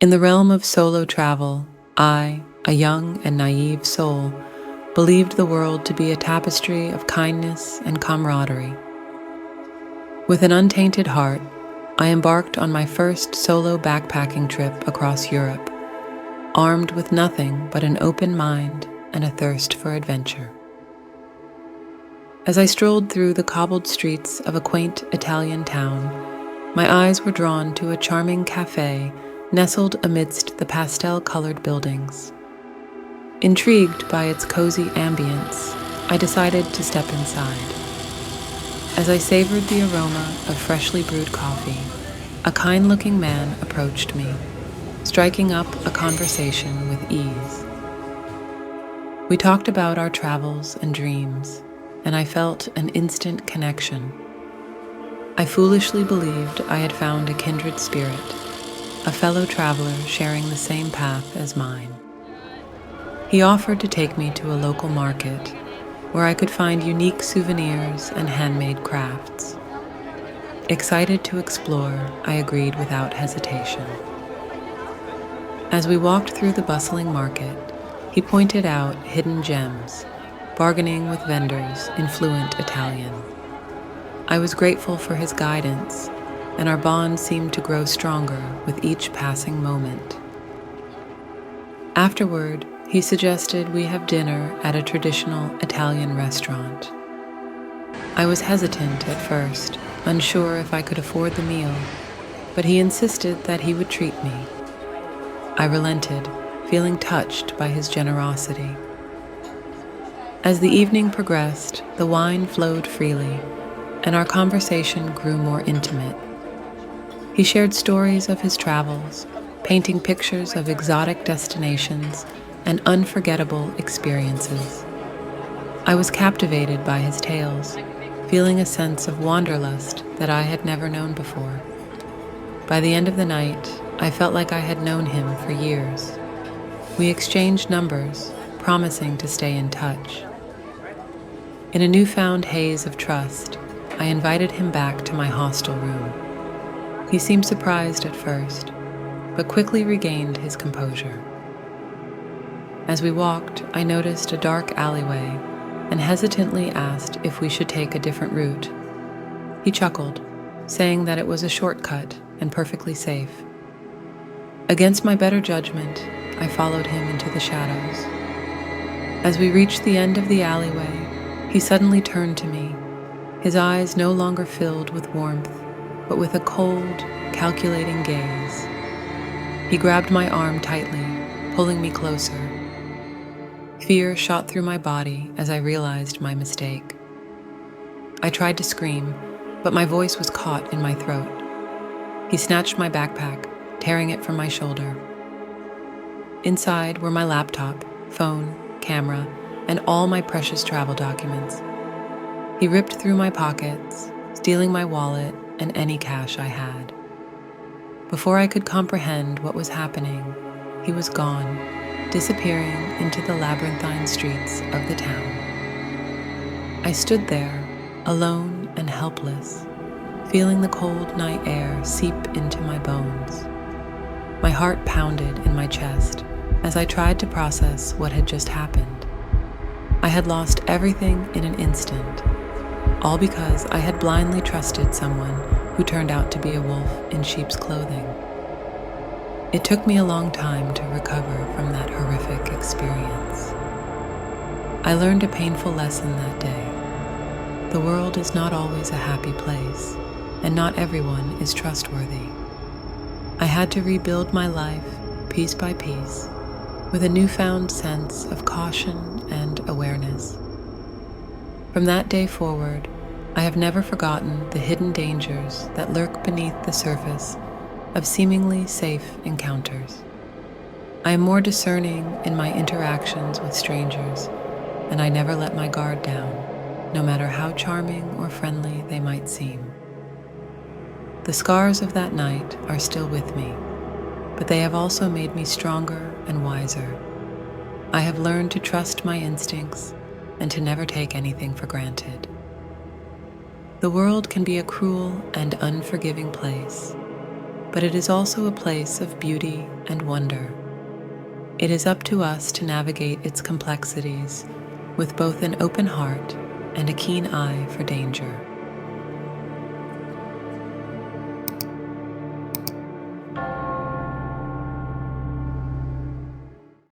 In the realm of solo travel, I, a young and naive soul, believed the world to be a tapestry of kindness and camaraderie. With an untainted heart, I embarked on my first solo backpacking trip across Europe, armed with nothing but an open mind and a thirst for adventure. As I strolled through the cobbled streets of a quaint Italian town, my eyes were drawn to a charming cafe nestled amidst the pastel-colored buildings. Intrigued by its cozy ambience, I decided to step inside. As I savored the aroma of freshly brewed coffee, a kind-looking man approached me, striking up a conversation with ease. We talked about our travels and dreams, and I felt an instant connection. I foolishly believed I had found a kindred spirit, a fellow traveler sharing the same path as mine. He offered to take me to a local market where I could find unique souvenirs and handmade crafts. Excited to explore, I agreed without hesitation. As we walked through the bustling market, he pointed out hidden gems, bargaining with vendors in fluent Italian. I was grateful for his guidance, and our bond seemed to grow stronger with each passing moment. Afterward, he suggested we have dinner at a traditional Italian restaurant. I was hesitant at first, unsure if I could afford the meal, but he insisted that he would treat me. I relented, feeling touched by his generosity. As the evening progressed, the wine flowed freely, and our conversation grew more intimate. He shared stories of his travels, painting pictures of exotic destinations and unforgettable experiences. I was captivated by his tales, feeling a sense of wanderlust that I had never known before. By the end of the night, I felt like I had known him for years. We exchanged numbers, promising to stay in touch. In a newfound haze of trust, I invited him back to my hostel room. He seemed surprised at first, but quickly regained his composure. As we walked, I noticed a dark alleyway and hesitantly asked if we should take a different route. He chuckled, saying that it was a shortcut and perfectly safe. Against my better judgment, I followed him into the shadows. As we reached the end of the alleyway, he suddenly turned to me, his eyes no longer filled with warmth, but with a cold, calculating gaze. He grabbed my arm tightly, pulling me closer. Fear shot through my body as I realized my mistake. I tried to scream, but my voice was caught in my throat. He snatched my backpack, tearing it from my shoulder. Inside were my laptop, phone, camera, and all my precious travel documents. He ripped through my pockets, stealing my wallet and any cash I had. Before I could comprehend what was happening, he was gone, disappearing into the labyrinthine streets of the town. I stood there, alone and helpless, feeling the cold night air seep into my bones. My heart pounded in my chest as I tried to process what had just happened. I had lost everything in an instant, all because I had blindly trusted someone who turned out to be a wolf in sheep's clothing. It took me a long time to recover from that horrific experience. I learned a painful lesson that day. The world is not always a happy place, and not everyone is trustworthy. I had to rebuild my life, piece by piece, with a newfound sense of caution and awareness. From that day forward, I have never forgotten the hidden dangers that lurk beneath the surface of seemingly safe encounters. I am more discerning in my interactions with strangers, and I never let my guard down, no matter how charming or friendly they might seem. The scars of that night are still with me, but they have also made me stronger and wiser. I have learned to trust my instincts and to never take anything for granted. The world can be a cruel and unforgiving place, but it is also a place of beauty and wonder. It is up to us to navigate its complexities with both an open heart and a keen eye for danger.